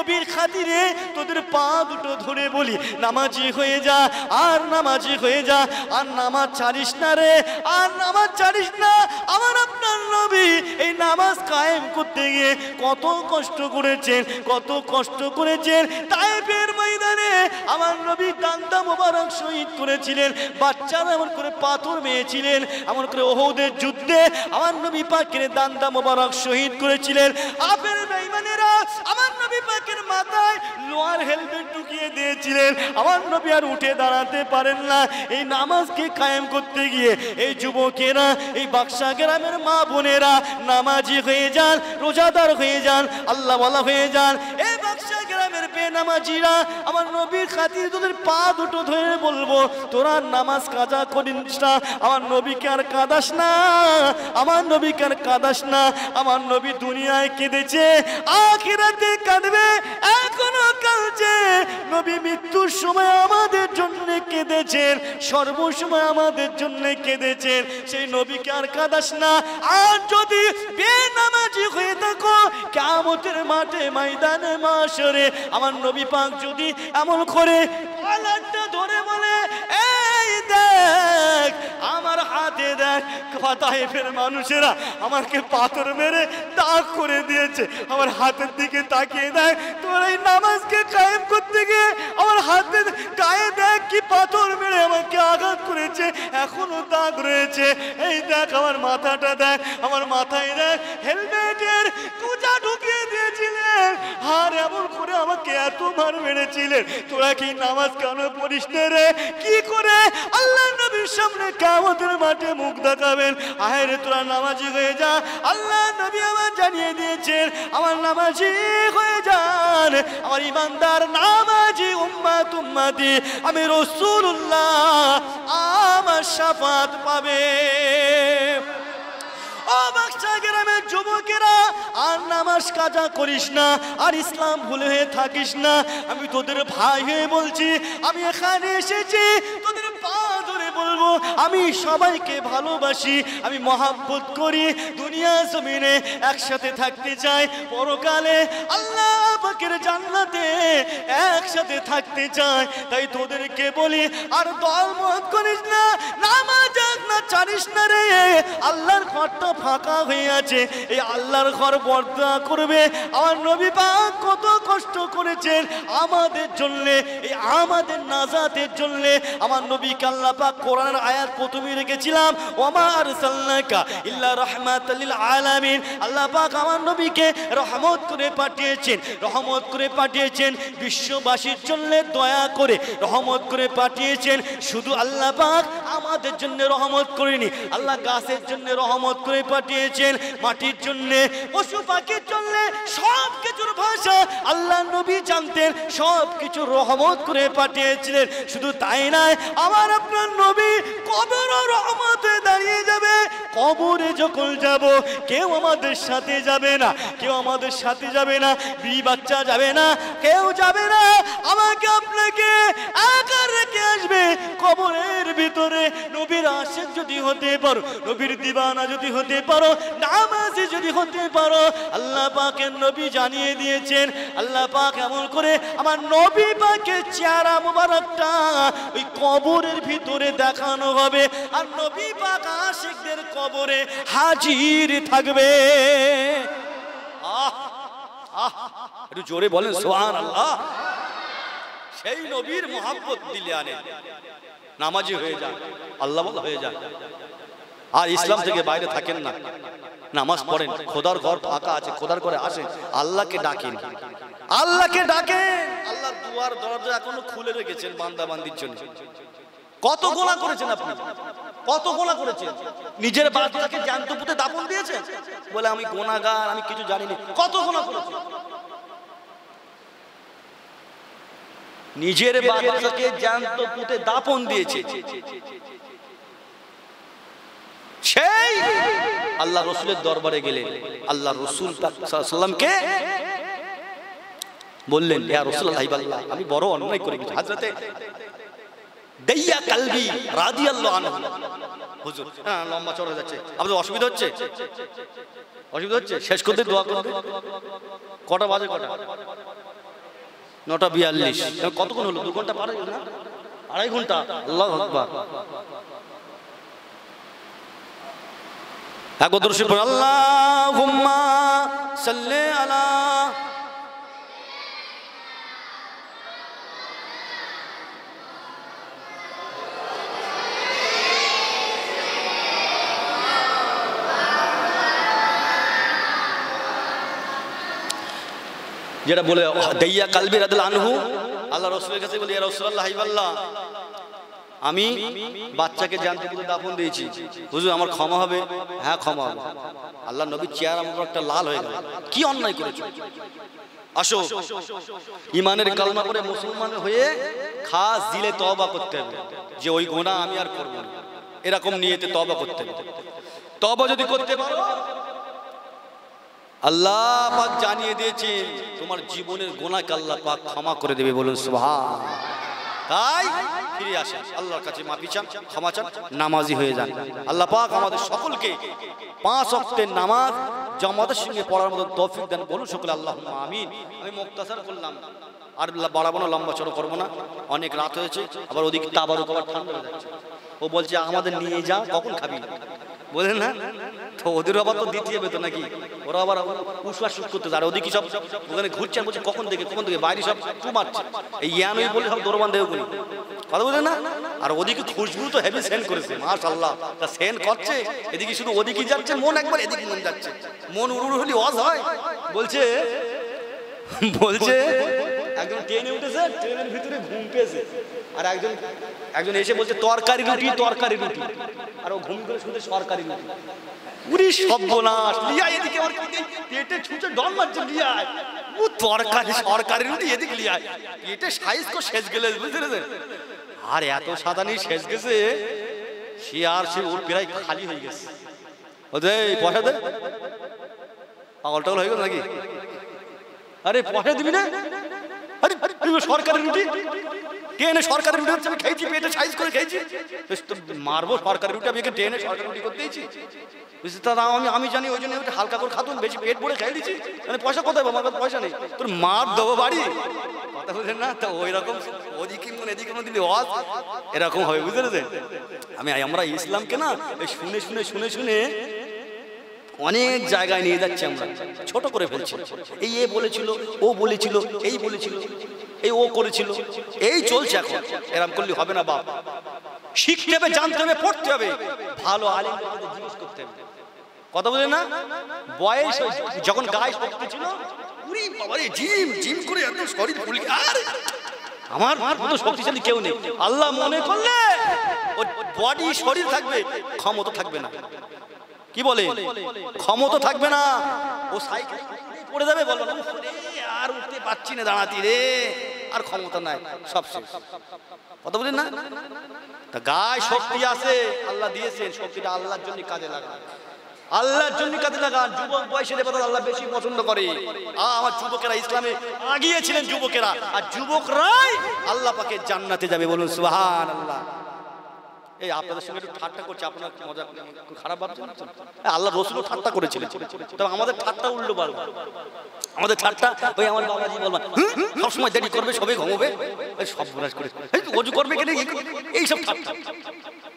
নবীর খাতিরে তোদের পা দুটো ধরে বলি, নামাজি হয়ে যা, আর নামাজি হয়ে যা, আর নামাজ ছাড়িস না রে, আর নামাজ ছাড়িস না। আমার আপনার নবী এই নামাজ কায়েম করতে গিয়ে কত কষ্ট করেছেন, কত কষ্ট করেছেন। তায়েফের ময়দানে আমার নবী দান্দা মোবারক শহীদ করেছিলেন, বাচ্চারা এমন করে পাথর মেয়েছিলেন, এমন করে ওহুদের যুদ্ধে আমার নবী পাকের দান্দা মোবারক শহীদ করেছিলেন। আপের বেঈমানেরা আমার নবী পাকের মাথায় লোহার হেলমেট ঢুকিয়ে দিয়েছিলেন, আমার নবী আর উঠে দাঁড়াতে পারেন না। এই নামাজকে কায়েম করতে গিয়ে এই যুবকেরা, এই বাক্সা গ্রামের মা বোনেরা নামাজি হয়ে যান, রোজাদার হয়ে যান, আল্লাহওয়ালা হয়ে যান। এই বাক্সা গ্রামের বেনামাজিরা আমার নবীর খাতির তোদের পা দুটো ধরে বলবো, তোরা নামাজ কাজা করিস না, আমার নবীকে আর কাঁদাস না, আমার নবীকে আর কাঁদাস না। আমার নবী দুনিয়ায় কেঁদেছে, আখিরাতে কাঁদবে, এখনো কাঁদছে। নবী মৃত্যুর সময় আমাদের জন্য কেঁদেছেন, সর্বসময় আমাদের জন্য কেঁদেছেন। সেই নবীকে আর কাঁদাস না। আর যদি বেনামাজি হয়ে থাকো, কিয়ামতের মাঠে ময়দানে মাশরে আমার নবী পাক যদি এমন করে কলারটা ধরে বলে, এই দেখ আমার হাতে দেখ, তায়েফের মানুষেরা আমাকে পাথর মেরে দাগ করে দিয়েছে, আমার হাতের দিকে তাকিয়ে দেখ, তোর এই নামাজকে কায়েম করতে গিয়ে আমার হাতে গায়ে দেখ কি পাথর মেরে আমাকে আঘাত করেছে, এখনো দাগ রয়েছে। এই দেখ আমার মাথাটা দেখ, আমার মাথায় দেখ হেলমেটের কুচা ঢুকিয়ে দিয়েছিলেন, আর এমন করে আমাকে এত মার মেরেছিলেন। তোরা কি নামাজ কেন পড়িস না রে? কি করে আল্লাহ নবীর সামনে কিয়ামতের মাঠে মুখ দেখাবেন? আয় রে তোরা নামাজি হয়ে যা, আল্লাহ নবী আমার জানিয়ে দিয়েছেন, আমার নামাজি হয়ে যান, আমার ইমানদার নামাজি উম্মত উম্মতি, আমি রাসূলুল্লাহ আমার শাফাত পাবে। ও বাক্সা গ্রামের যুবকেরা, আর নামাজ কাজা করিস না, আর ইসলাম ভুলে হয়ে থাকিস না। আমি তোদের ভাই হয়ে বলছি, আমি এখানে এসেছি তোদের পা ধরে বলবো, আমি সবাইকে ভালোবাসি, আমি মহাব্বত করি, দুনিয়া জমিনে একসাথে থাকতে চাই, পরকালে আল্লাহ পাকের জান্নাতে একসাথে থাকতে চাই। তাই তোদেরকে বলি, আর দল মত করিস না, নামাজ না ছাড়িস না রে। আল্লাহর ঘরটা ফাঁকা হয়ে আছে, এই আল্লাহর ঘর বর্দা করবে। আমার নবী পাক কত কষ্ট করেছেন আমাদের জন্য, এই আমাদের নাজাতের জন্য। আমার নবীকে আল্লাহ পাক কোরআনের আয়াত প্রথমে রেখেছিলাম, ওমা আরসালনাকা ইল্লা রাহমাতাল লিল আলামিন। আল্লাহ পাক আমার নবীকে রহমত করে পাঠিয়েছেন, রহমত করে পাঠিয়েছেন বিশ্ববাসীর জন্য, দয়া করে রহমত করে পাঠিয়েছেন। শুধু আল্লাহ পাক আমাদের জন্য রহমত করেনি, আল্লাহ গাছের জন্য রহমত করে পাঠিয়েছেন, মাটির জন্য, পশু পাখির জন্য, সব কিছুর ভাষা আল্লাহ নবী জানতেন, সব কিছু রহমত করে পাঠিয়েছিলেন। শুধু তাই নয়, আমার আপনার নবী কবরও রহমত হয়ে দাঁড়িয়ে যাবে। কবরে যখন যাব, কেউ আমাদের সাথে যাবে না, কেউ আমাদের সাথে যাবে না, বিবি বাচ্চা যাবে না, কেউ যাবে না, আমাকে আপনাকে একা রেখে আসবে কবরের ভিতরে। নবীর আশিক যদি হতে পারো, নবীর দিওয়ানা যদি হতে পারো, নামাজি যদি হতে পারো, আল্লাহ পাকের নবী জানিয়ে দিয়েছেন, আল্লাহ পাক এমন করে আমার নবী পাকের চেহারা মুবারকটা ওই কবরের ভিতরে দেখানো হবে, আর নবী পাক আশিকদের কবরে হাজির থাকবে। আহ আহ, একটু জোরে বলেন সুবহানাল্লাহ। সেই নবীর মহব্বত দিলে আনে, নামাজি হয়ে যান, আল্লাহ ওয়ালা হয়ে যান, আর ইসলাম থেকে বাইরে থাকেন না, নামাজ পড়েন, খোদার ঘর ফাঁকা আছে, খোদার ঘরে আসেন, আল্লাহকে ডাকেন, আল্লাহকে ডাকেন। আল্লাহর দুয়ার দরজা এখনো খুলে রেখেছেন বান্দা বান্দির জন্য। কত গোনা করেছেন আপনি, কত গোনা করেছেন, নিজের বাচ্চাকে জ্যান্ত পুঁতে দাফন দিয়েছেন, বলে আমি গোনাগার, আমি কিছু জানি না। কত গোনা করেছেন, নিজের বাচ্চাকে জ্যান্ত পুঁতে দাফন দিয়েছে। সেই আল্লাহ রসুলের দরবারে গেলেন, আল্লাহ রসুল সাল্লামকে বললেন, ইয়া রাসূলুল্লাহ, আমি বড় অন্যায় করে গেছি। হযরতে দাইয়া কালবি রাদিয়াল্লাহু আনহু, হুজুর লম্বা চড়া যাচ্ছে, আপনাদের অসুবিধা হচ্ছে, অসুবিধা হচ্ছে, শেষ করতে দোয়া করতে। কটা বাজে, কটা 9:42 কতক্ষণ হলো? 2 ঘন্টা পার হয়ে গেল না? 2.5 ঘন্টা। আল্লাহু আকবার। একবার দরুদ শরীফ পড়ুন, আল্লাহুম্মা সাল্লি আলা। যেটা বলে দাইয়া কালবি রাদিয়াল্লাহু আনহু আল্লাহ রাসূলের কাছে বলে, ইয়া রাসূলুল্লাহ হাবিবাল্লাহ, আমি বাচ্চাকে জ্যান্ত পুঁতে দাফন দিয়েছি, হুজুর আমার ক্ষমা হবে? হ্যাঁ ক্ষমা হবে। আল্লাহ নবীর চেহারা আমার একটা লাল হয়ে গেল, কি অন্যায় করেছো? আসো ইমানের কালমা করে মুসলমান হয়ে খাস দিলে তওবা করতে হবে যে ওই গুনাহ আমি আর করব না, এরকম নিয়তে তওবা করতে হবে। তওবা যদি করতে পারো, আল্লাহ পাক জানিয়ে দিয়েছেন তোমার জীবনের গুনাহকে আল্লাহ পাক ক্ষমা করে দেবে। বলুন সুবহানাল্লাহ। তাই ফিরে আসেন আল্লাহর কাছে, মাফি চান, ক্ষমা চান, নামাজি হয়ে যান। আল্লাহ পাক আমাদের সকলকে 5 ওয়াক্তের নামাজ জামাতের সঙ্গে পড়ার মতো তৌফিক দেন। বলুন সকলে আল্লাহুম্মা আমিন। আমি মুক্তাসার করলাম, আর বাড়াবো না, লম্বা চড়ো করবো না, অনেক রাত হয়েছে। আবার ওদিকে তাবারুক আবার ঠান্ডা হয়ে যাচ্ছে। ও বলছে আমাদের নিয়ে যা, কখন খাবি? বলেন না তো, ওদের আবার তো দিতে হবে তো নাকি? ওরা আবার উসওয়াস করতে যায়, ওদিকে সব ওখানে ঘুরছে, বলছে কখন থেকে বাইরে সব টু মারছে, এই ইয়ানই বলে সব দৌড়বান দেবে কোনি, কথা বলেন না? আর ওদিকে খুশবু তো হেভি সেন্ড করেছে, মাশাআল্লাহ, তা সেন্ড করছে, এদিকে শুধু ওদিকে যাচ্ছে মন, একবার এদিকে মন যাচ্ছে, মন উড়ুড় হলি ওয়াজ হয়। বলছে একজন ট্রেনে উঠেছে, ট্রেনের ভিতরে ঘুম পেয়েছে, আর একজন এসে বলছে তরকারি রুটি, তরকারি রুটি, আর ও ঘুম করে শুনতে সরকারি রুটি। উরি সর্বনাশ, লিয়া এদিকে আর পেটে ছুঁচে ডন মারছে, লিয়া ও তরকারি সরকারি রুটি, এদিকে লিয়া পেটে সাইজ কো শেষ গেলে, বুঝতে, আর এত সাদানি শেষ গেছে, সে আর সে ওর প্রায় খালি হয়ে গেছে। ওদের পয়সা দে, পাগল টাগল হয়ে গেল নাকি? আরে পয়সা দিবি না? আরে সরকারি রুটি, ট্রেনে সরকারি রুটি হচ্ছে, আমি খেয়েছি, পেটে সাইজ করে খেয়েছি, মারবো সরকারি রুটি, আমি এখানে ট্রেনে সরকারি রুটি করতে দিয়েছি, বুঝতে? তা আমি জানি, ওই জন্য হালকা করে খাতুন, বেশি পেট ভরে খেয়ে দিচ্ছি, মানে পয়সা কোথায়? আমার কাছে পয়সা নেই, তোর মার দেবো বাড়ি, কথা বলছেন না? তো ওই রকম ওদিকে মনে এদিকে মনে দিলে ওয়াজ এরকম হবে, বুঝতে পেরেছেন? আমরা ইসলামকে না শুনে শুনে শুনে শুনে অনেক জায়গায় নিয়ে যাচ্ছে, আমরা ছোট করে ফেলছি। এই এ বলেছিল, ও বলেছিল, এই বলেছিল, এই ও করেছিল, এই চলছে এখন। এরকম করলে হবে না বাপ, শিখতে হবে, জানতে হবে, পড়তে হবে, ভালো আলেম জিজ্ঞেস করতে হবে, কথা বলে না? বয়স যখন গায়ে শক্তি ছিল, উরি বাবারে, জিম জিম করে এত শরীর ফুলে, আর আমার মতো শক্তিশালী কেউ নেই। আল্লাহ মনে করলে ওর বডি শরীর থাকবে, ক্ষমতা থাকবে না। কি বলে? ক্ষমতা থাকবে না, ও সাইকেল পড়ে যাবে, বলবো না আর উঠতে পারছি না, দাঁড়াতি রে, আর ক্ষমতা নাই, সব শেষ, কথা বলেন না? তা গায়ে শক্তি আছে, আল্লাহ দিয়েছেন, শক্তিটা আল্লাহর জন্য কাজে লাগান, আল্লাহর জন্য কাজে লাগান। যুবক বয়সের ইবাদত আল্লাহ বেশি পছন্দ করে। আমার যুবকেরা ইসলামে আগিয়েছিলেন, যুবকেরা, আর যুবকরাই আল্লাহ পাকে জান্নাতে যাবে। বলুন সুবহানাল্লাহ। এই আপনাদের সঙ্গে একটু ঠাট্টা করছে, আপনার মজা খারাপ ভাবছেন? আল্লাহ রসুলও ঠাট্টা করেছিলেন, তবে আমাদের ঠাট্টা উল্টো পারবো, আমাদের ঠাট্টা ওই আমার বাবাজি বলবেন সবসময় দেরি করবে, সবে ঘুমোবে, সব বরাস করে অজু করবে কেন, এইসব ঠাট্টা,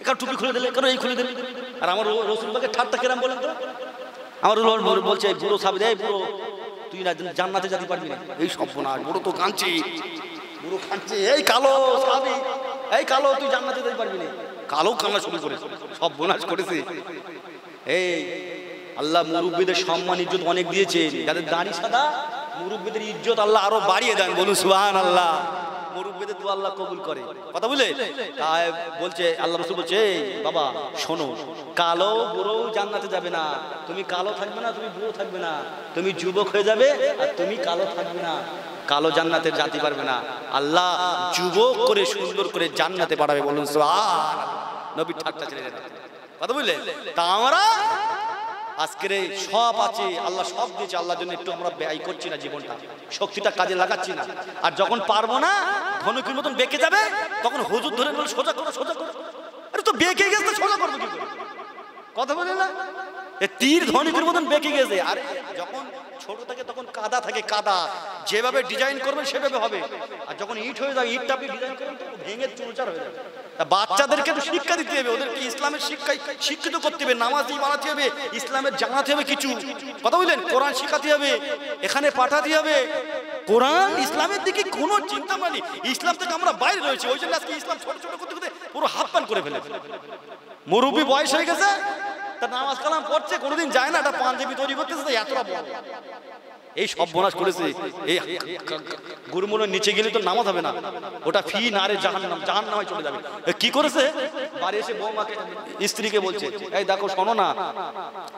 কারণ টুপি খুলে দিলে, কারণ এই খুলে দিলে। আর আমার রসুল পাকে ঠাট্টা কেরাম বলেন তো? আমার বলছে বুড়ো সাহেব, এই বুড়ো তুই না জান্নাতে যেতে পারবি না, এই সব না, বুড়ো তো কাঁদছে, বুড়ো কাঁদছে, এই কালো সাহাবী, এই কালো তুই জান্নাতে যেতে পারবি না, কালো কান্না শুরু করেছে, সব বোনাস করেছে। এই আল্লাহ মুরব্বীদের সম্মান ইজ্জত অনেক দিয়েছেন, যাদের দাড়ি সাদা মুরব্বীদের ইজ্জত আল্লাহ আরো বাড়িয়ে দেন। বলুন সুবহানাল্লাহ। মুরব্বীদের দোয়া আল্লাহ কবুল করে, কথা বলে। তাই বলছে আল্লাহ রাসূল বলছে, এই বাবা শোনো, কালো বুড়ো জান্নাতে যাবে না, তুমি কালো থাকবে না, তুমি বুড়ো থাকবে না, তুমি যুবক হয়ে যাবে, আর তুমি কালো থাকবে না, কালো জান্নাতে যেতে পারবে না, আল্লাহ যুবক করে সুন্দর করে জান্নাতে পাঠাবে। বলুন সুবহানাল্লাহ। নবীর ঠাট্টা ছেড়ে দেন, কথা বুঝলে? তা আমরা আজকের সব আছে, আল্লাহ সব দিয়েছে, আল্লাহর জন্য একটু আমরা ব্যয় করছি না, জীবনটা শক্তিটা কাজে লাগাচ্ছি না। আর যখন পারবো না, ধনুকের মতন বেঁকে যাবে, তখন হুজুর ধরে বলে সোজা করো, সোজা করো। আরে তো বেঁকে গেছে, সোজা করবো কি করে, কথা বলে না? তীর ধনুকের মতন বেঁকে গেছে। আর যখন ছোট থাকে তখন কাদা থাকে, কাদা যেভাবে ডিজাইন করবেন সেভাবে হবে। আর যখন ইট হয়ে যাবে, ইটটা আপনি ডিজাইন করবেন তো ভেঙে চুরচার হয়ে যাবে। বাচ্চাদেরকে তো শিক্ষা দিতে হবে, ওদেরকে ইসলামের শিক্ষায় শিক্ষিত করতে হবে, নামাজি বানাতে হবে, ইসলামের জানাতে হবে কিছু, কথা বুঝলেন, কোরআন শিখাতে হবে, এখানে পাঠাতে হবে। কোরআন ইসলামের দিকে কোনো চিন্তা মানে, ইসলাম থেকে আমরা বাইরে রয়েছে, ওই জন্য আজকে ইসলাম ছোট ছোট করতে করতে পুরো হাফ পান করে ফেলে। মুরব্বী বয়স হয়ে গেছে, তা নামাজ কালাম পড়ছে, কোনোদিন যায় না, একটা পাঞ্জাবি তৈরি করতেছে, এতটা বড় এই সব বনাশ করেছে। এই গুরুমুনের নিচে গেলে তো নামাজ হবে না, ওটা ফি না রে জাহান্নাম, জাহান্নামে চলে যাবে। কি করেছে, বাড়ি এসে বৌমাকে স্ত্রীকে বলছে, এই দেখো শোনো না,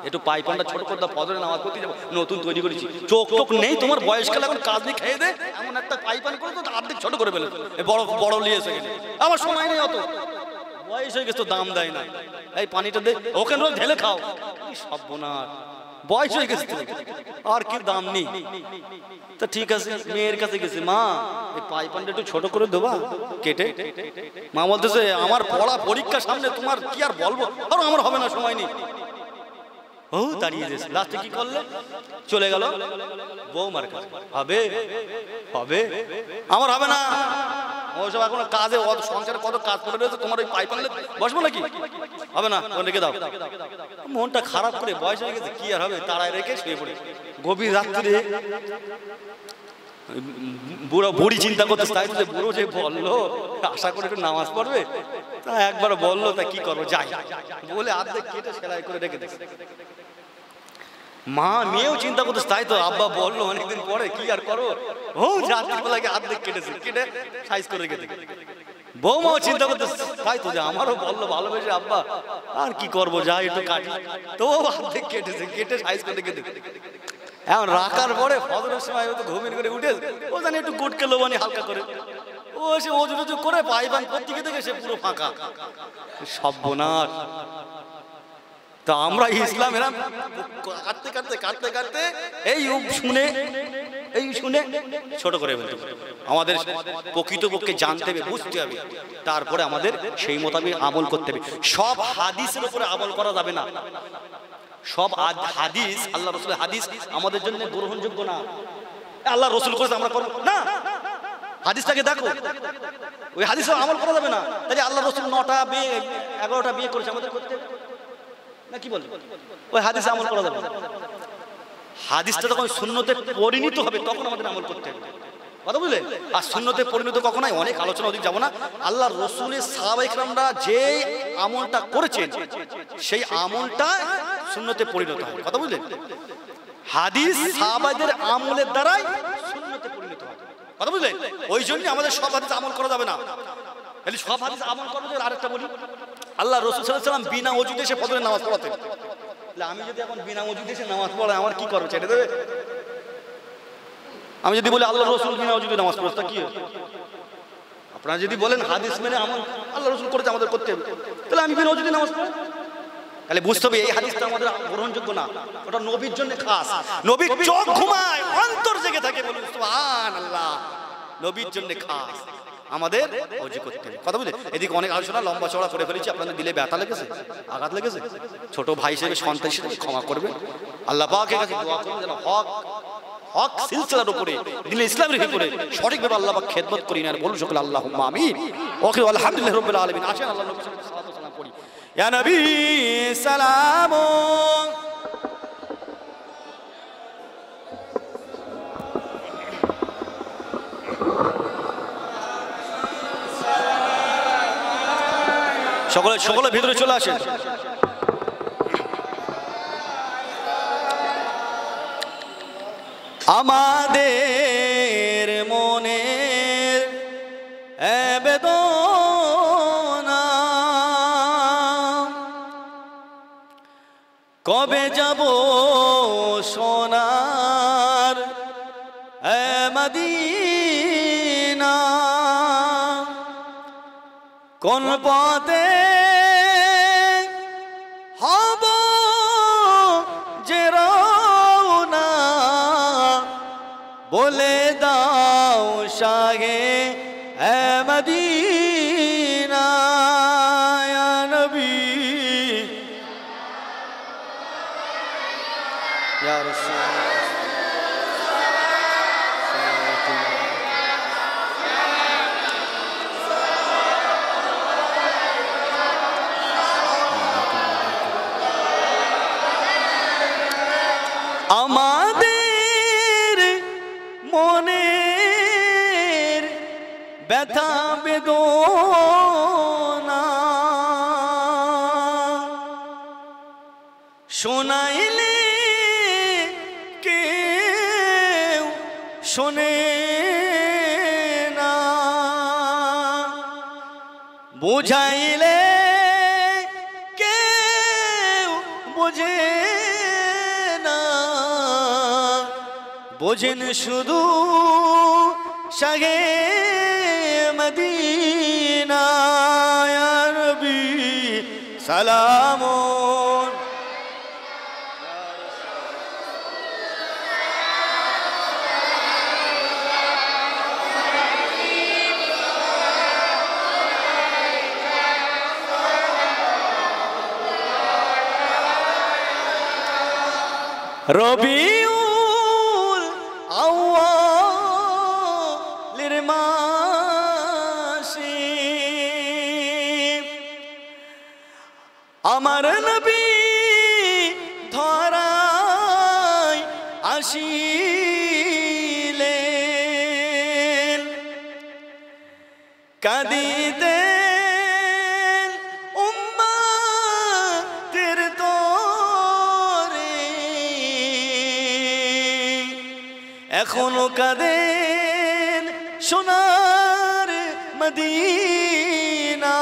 একটু পাইপানটা ছোট করে দাও, ফজরে নামাজ পড়তে যাবো, নতুন তৈরি করেছি, চোখ টোক নেই তোমার, বয়সকালে এখন কাজ নেই, খেয়ে দে, এমন একটা পাইপান করে তো অর্ধেক ছোট করে ফেলে, বড় বড় নিয়ে এসে গেলে, আমার সময় নেই, অত বয়স হয়ে গেছে তো দাম দেয় না, এই পানিটা দে, ওখানে রোজ ঢেলে খাও, সব বোনার বয়স হয়ে গেছে আর কি দাম নেই। তা ঠিক আছে, মেয়ের কাছে গেছে, মা এই পাইপানটা একটু ছোট করে দেবা কেটে। মা বলতেছে, আমার পড়া পরীক্ষা সামনে, তোমার কি আর বলবো, আর আমার হবে না, সময় নেই। ও দাঁড়িয়ে গেছে, লাস্টে কি করলে, চলে গেল বৌমার কাছে, হবে হবে, আমার হবে না, ওইসব এখন কাজে, সংসারে কত কাজ করে রয়েছে, তোমার ওই পাইপ আনলে বসবো নাকি, হবে না, ও রেখে দাও। মনটা খারাপ করে, বয়স হয়ে গেছে, কি আর হবে, তাড়ায় রেখে শুয়ে পড়ে। গভীর রাত্রে বুড়ো বুড়ি চিন্তা করতে, তাই যে বুড়ো যে বললো আশা করে একটু নামাজ পড়বে, তা একবার বললো, তা কি করবো, যাই বলে আর্ধেক কেটে সেলাই করে রেখে দিচ্ছে। মা মেয়েও চিন্তা করতে, তাই তো আব্বা বললো অনেকদিন পরে, কি আর করো, ও রাত্রিবেলাকে আর্ধেক কেটেছে, কেটে সাইজ করে রেখে দিচ্ছে। বৌমাও চিন্তা করতে, তাই তো, যে আমারও বললো ভালোবেসে আব্বা, আর কি করবো, যাই একটু কাটি, তো অর্ধেক কেটেছে, কেটে সাইজ করে রেখে দিচ্ছে। এখন রাখার পরে ফজরের সময় তো ঘুমিয়ে করে উঠে, ও জানি একটু গুটকে লোবানি হালকা করে, ও এসে ওজু করে পাইবান করতে গিয়ে দেখে সে পুরো ফাঁকা, সর্বনাশ। তা আমরা ইসলাম এরম কাটতে কাটতে কাটতে কাটতে এই শুনে ছোট করে ফেলতে। আমাদের প্রকৃতপক্ষে জানতে হবে, বুঝতে হবে, তারপরে আমাদের সেই মোতাবেক আমল করতে হবে। সব হাদিসের উপরে আমল করা যাবে না, সব হাদিস, আল্লাহ রসুলের হাদিস আমাদের জন্য গ্রহণযোগ্য না। আল্লাহ রসুল করেছে আমরা করবো না, হাদিসটাকে দেখো, ওই হাদিসে আমল করা যাবে না। তাই আল্লাহ রসুল 9টা বিয়ে 11টা বিয়ে করেছে, আমাদের করতে না, কি বলে, ওই হাদিসে আমল করা যাবে না। হাদিসটা যখন সুন্নতে পরিণত হবে তখন আমাদের আমল করতে হবে, কথা বুঝলেন। আর সুন্নতে পরিণত কখন হয়, অনেক আলোচনা, ওদিক যাবো না। আল্লাহ রসুলের সাহাবায়ে কেরামরা যে আমলটা করেছেন, সেই আমলটা সুন্নতে পরিণত হয়, কথা বুঝলেন। হাদিস সাহাবাদের আমলের দ্বারাই সুন্নতে পরিণত হয়, কথা বুঝলেন। ওই জন্য আমাদের সব হাদিস আমল করা যাবে না। তাহলে সব হাদিস আমল করবে। আরেকটা বলি, আল্লাহ রসুল সাল্লাল্লাহু আলাইহি ওয়াসাল্লাম বিনা ওযুতে এসে ফজরের নামাজ পড়াতেন। আমি যদি এখন বিনা ওযুতে এসে নামাজ পড়াই, আমার কি করবে, ছেড়ে দেবে? আমি যদি বলি আল্লাহ রসুল বিনা ওযুতে নামাজ পড়াতে, কি হবে? আপনারা যদি বলেন হাদিস মেনে আমল আল্লাহ রসুল করেছে, আমাদের করতে হবে, তাহলে আমি বিনা ওযুতে নামাজ পড়ি। তাহলে বুঝতে হবে এই হাদিসটা আমাদের গ্রহণযোগ্য না, ওটা নবীর জন্য খাস। নবীর চোখ ঘুমায়, অন্তর জেগে থাকে, বলুন সুবহানাল্লাহ, নবীর জন্য খাস, আমাদের ওযু করতে হবে, কথা বুঝলে। এদিকে অনেক আলোচনা লম্বা চড়া করে ফেলেছি, আপনাদের দিলে ব্যথা লেগেছে, আঘাত লেগেছে, ছোট ভাই হিসেবে, সন্তান হিসেবে ক্ষমা করবেন। আল্লাহ পাকের কাছে দোয়া করবেন যেন হক সিলসিলার উপরে, দিনে ইসলামের উপরে সঠিকভাবে আল্লাহ পাক খেদমত করি না, বলুন সকলে আল্লাহুম্মা আমিন। ওকে, আলহামদুলিল্লাহি রাব্বিল আলামিন। আসেন আল্লাহ নবী সাল্লাল্লাহু আলাইহি ওয়াসাল্লাম পড়ি, ইয়া নবী সালাম। সকলে ভিতরে চলে আসেন। আমাদের মনের বেদনা কবে যাব সোনার মদিনা, কোন পথে হব যে রওনা, বলে দাও শাহে মদিনা, ইয়া নবী ইয়া রাসূল মনের ব্যথা বেদনা শোনাইলে কেউ শোনে না, বুঝাইলে কেউ বোঝে না, বোঝেন শুধু শাহে মদিনা ইয়া নবী সালামুন। রবিউল আউয়ালের মাসে আমার নবী ধরায় আসিলেন, কাঁদিতেন উম্মতের তরে, এখনো কাঁদেন সোনার মদিনা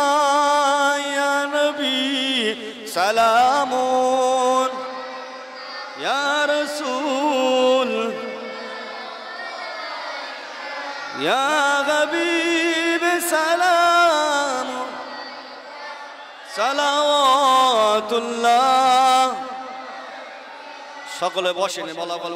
ইয়া নবী সালামুন ইয়া রাসূল ইয়া হাবিব সালাম সালাওয়াতুল্লাহ। সকলে বসেন, বলা বল